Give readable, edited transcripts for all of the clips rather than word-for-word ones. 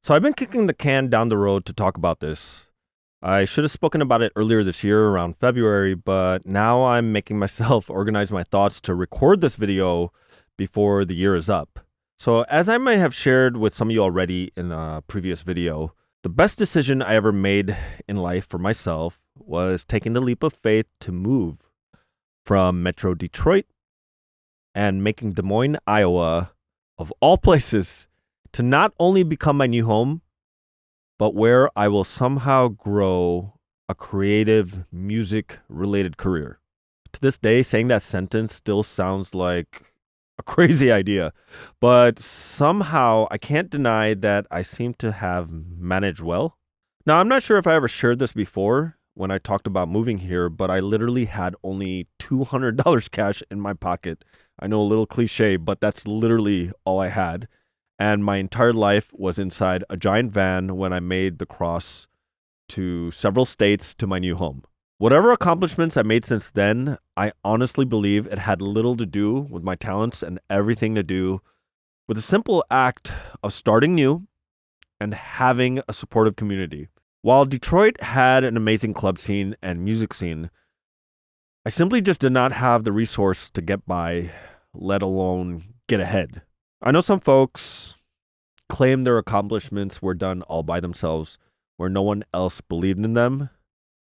So I've been kicking the can down the road to talk about this. I should have spoken about it earlier this year around February, but now I'm making myself organize my thoughts to record this video before the year is up. So as I might have shared with some of you already in a previous video, the best decision I ever made in life for myself was taking the leap of faith to move from Metro Detroit and making Des Moines, Iowa, of all places, to not only become my new home, but where I will somehow grow a creative music-related career. To this day, saying that sentence still sounds like a crazy idea, but somehow I can't deny that I seem to have managed well. Now, I'm not sure if I ever shared this before when I talked about moving here, but I literally had only $200 cash in my pocket. I know, a little cliche, but that's literally all I had. And my entire life was inside a giant van when I made the cross to several states to my new home. Whatever accomplishments I made since then, I honestly believe it had little to do with my talents and everything to do with the simple act of starting new and having a supportive community. While Detroit had an amazing club scene and music scene, I simply just did not have the resource to get by, let alone get ahead. I know some folks claim their accomplishments were done all by themselves, where no one else believed in them.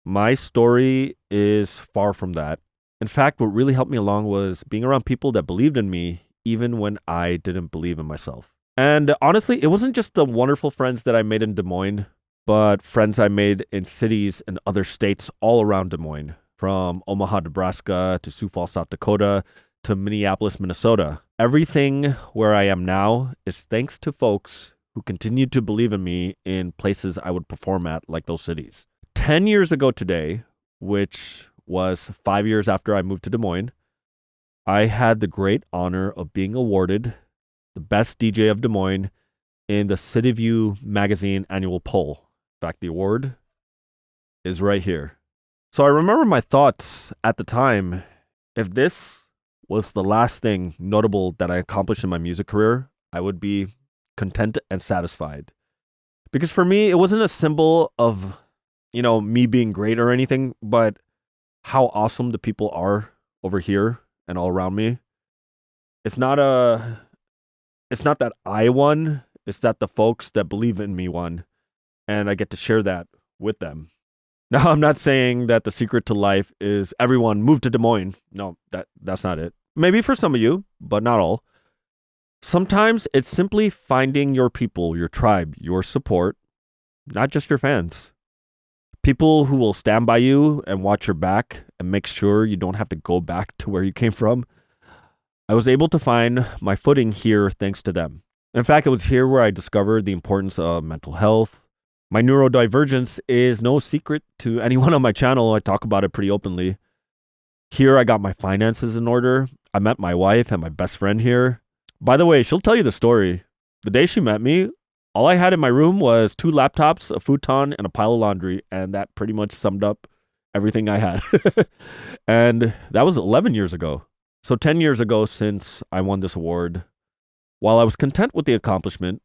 My story is far from that. In fact, what really helped me along was being around people that believed in me, even when I didn't believe in myself. And honestly, it wasn't just the wonderful friends that I made in Des Moines, but friends I made in cities and other states all around Des Moines, from Omaha, Nebraska, to Sioux Falls, South Dakota, to Minneapolis, Minnesota. Everything where I am now is thanks to folks who continued to believe in me in places I would perform at, like those cities. 10 years ago today, which was 5 years after I moved to Des Moines, I had the great honor of being awarded the best DJ of Des Moines in the City View magazine annual poll. In fact, the award is right here. So I remember my thoughts at the time. If this was the last thing notable that I accomplished in my music career, I would be content and satisfied. Because for me, it wasn't a symbol of, me being great or anything, but how awesome the people are over here and all around me. It's not that I won, it's that the folks that believe in me won, and I get to share that with them. Now, I'm not saying that the secret to life is everyone move to Des Moines. No, that's not it. Maybe for some of you, but not all. Sometimes it's simply finding your people, your tribe, your support, not just your fans. People who will stand by you and watch your back and make sure you don't have to go back to where you came from. I was able to find my footing here thanks to them. In fact, it was here where I discovered the importance of mental health. My neurodivergence is no secret to anyone on my channel. I talk about it pretty openly. Here, I got my finances in order. I met my wife and my best friend here. By the way, she'll tell you the story. The day she met me, all I had in my room was 2 laptops, a futon, and a pile of laundry, and that pretty much summed up everything I had. And that was 11 years ago. So 10 years ago since I won this award, while I was content with the accomplishment,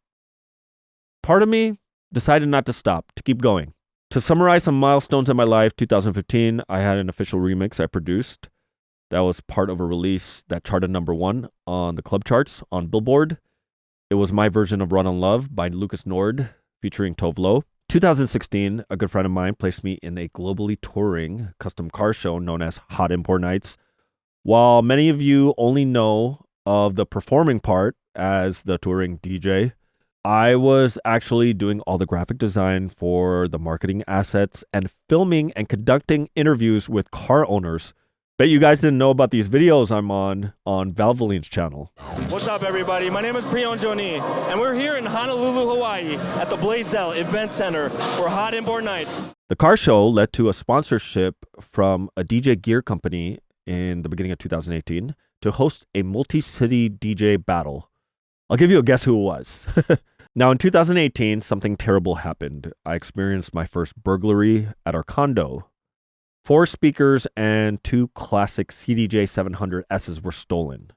part of me decided not to stop, to keep going. To summarize some milestones in my life, 2015, I had an official remix I produced. That was part of a release that charted #1 on the club charts on Billboard. It was my version of Run on Love by Lucas Nord featuring Tove Lo. 2016, a good friend of mine placed me in a globally touring custom car show known as Hot Import Nights. While many of you only know of the performing part as the touring DJ, I was actually doing all the graphic design for the marketing assets and filming and conducting interviews with car owners. Bet you guys didn't know about these videos I'm on Valvoline's channel. What's up, everybody? My name is Priyon Joni, and we're here in Honolulu, Hawaii at the Blaisdell Event Center for Hot Import Nights. The car show led to a sponsorship from a DJ gear company in the beginning of 2018 to host a multi-city DJ battle. I'll give you a guess who it was. Now, in 2018, something terrible happened. I experienced my first burglary at our condo. 4 speakers and 2 classic CDJ 700Ss were stolen.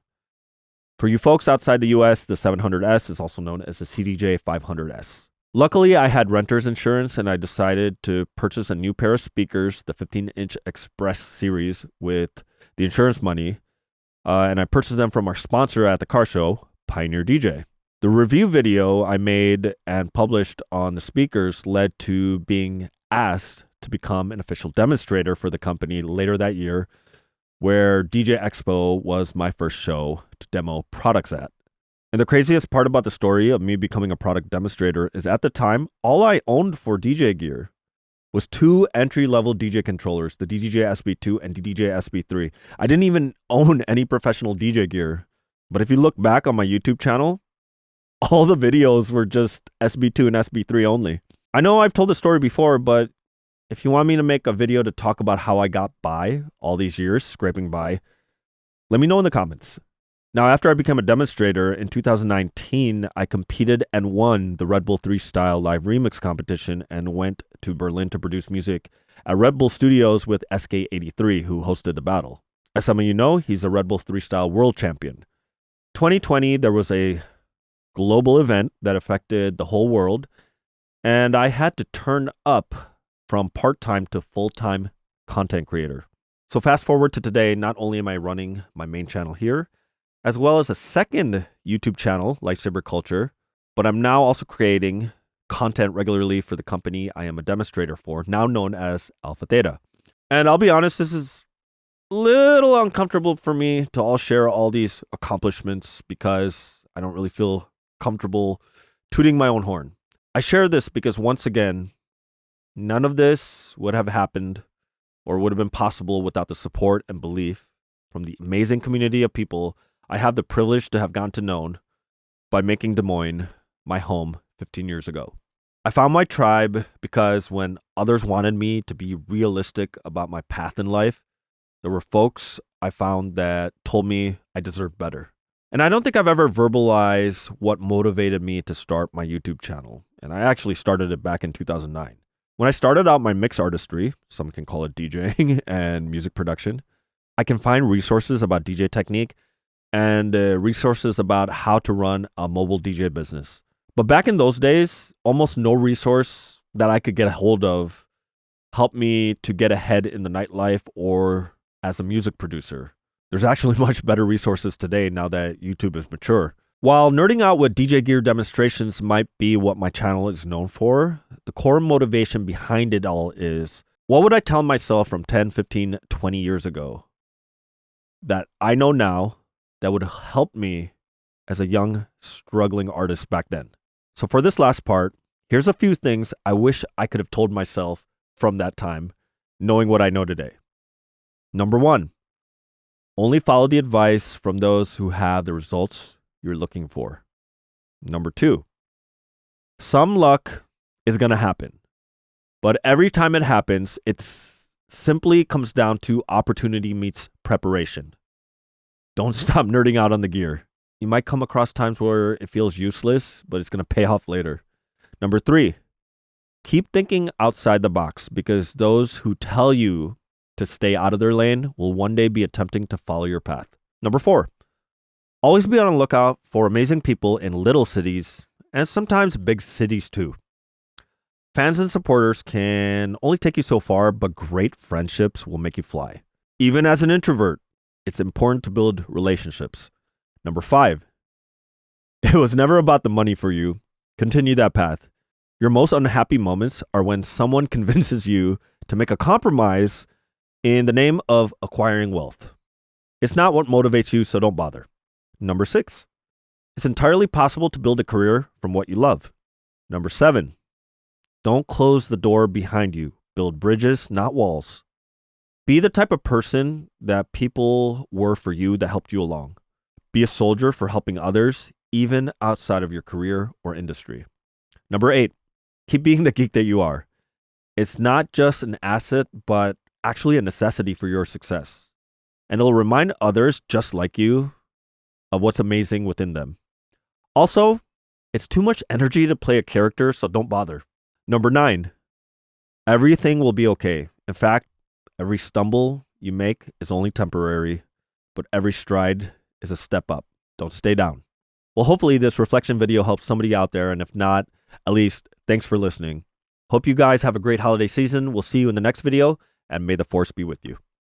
For you folks outside the US, the 700S is also known as the CDJ 500S. Luckily, I had renter's insurance and I decided to purchase a new pair of speakers, the 15-inch Express series, with the insurance money. And I purchased them from our sponsor at the car show, Pioneer DJ. The review video I made and published on the speakers led to being asked to become an official demonstrator for the company later that year, where DJ Expo was my first show to demo products at. And the craziest part about the story of me becoming a product demonstrator is at the time, all I owned for DJ gear was two entry-level DJ controllers, the DJI SB2 and DJI SB3. I didn't even own any professional DJ gear. But if you look back on my YouTube channel, all the videos were just SB2 and SB3 only. I know I've told the story before, but if you want me to make a video to talk about how I got by all these years, scraping by, let me know in the comments. Now, after I became a demonstrator in 2019, I competed and won the Red Bull 3 Style Live Remix competition and went to Berlin to produce music at Red Bull Studios with SK83, who hosted the battle. As some of you know, he's a Red Bull 3 Style World Champion. 2020, there was a global event that affected the whole world, and I had to turn up from part-time to full-time content creator. So fast forward to today, not only am I running my main channel here, as well as a second YouTube channel, Lightsaber Culture, but I'm now also creating content regularly for the company I am a demonstrator for, now known as Alpha Theta. And I'll be honest, this is a little uncomfortable for me to all share all these accomplishments because I don't really feel comfortable tooting my own horn. I share this because once again, none of this would have happened or would have been possible without the support and belief from the amazing community of people I have the privilege to have gotten to know by making Des Moines my home 15 years ago. I found my tribe because when others wanted me to be realistic about my path in life, there were folks I found that told me I deserved better. And I don't think I've ever verbalized what motivated me to start my YouTube channel. And I actually started it back in 2009. When I started out my mix artistry, some can call it DJing and music production, I can find resources about DJ technique and resources about how to run a mobile DJ business. But back in those days, almost no resource that I could get a hold of helped me to get ahead in the nightlife or as a music producer. There's actually much better resources today now that YouTube is mature. While nerding out with DJ gear demonstrations might be what my channel is known for, the core motivation behind it all is, what would I tell myself from 10, 15, 20 years ago that I know now that would help me as a young, struggling artist back then? So for this last part, here's a few things I wish I could have told myself from that time, knowing what I know today. Number one, only follow the advice from those who have the results you're looking for. Number two, some luck is going to happen, but every time it happens, it simply comes down to opportunity meets preparation. Don't stop nerding out on the gear. You might come across times where it feels useless, but it's going to pay off later. Number three, keep thinking outside the box because those who tell you to stay out of their lane will one day be attempting to follow your path. Number four, always be on the lookout for amazing people in little cities and sometimes big cities too. Fans and supporters can only take you so far, but great friendships will make you fly. Even as an introvert, it's important to build relationships. Number five, it was never about the money for you. Continue that path. Your most unhappy moments are when someone convinces you to make a compromise in the name of acquiring wealth. It's not what motivates you, so don't bother. Number six, it's entirely possible to build a career from what you love. Number seven, don't close the door behind you. Build bridges, not walls. Be the type of person that people were for you that helped you along. Be a soldier for helping others, even outside of your career or industry. Number eight, keep being the geek that you are. It's not just an asset, but actually a necessity for your success. And it'll remind others just like you of what's amazing within them. Also, it's too much energy to play a character, so don't bother. Number nine, everything will be okay. In fact, every stumble you make is only temporary, but every stride is a step up. Don't stay down. Well, hopefully this reflection video helps somebody out there, and if not, at least Thanks for listening. Hope you guys have a great holiday season. We'll see you in the next video, and may the force be with you.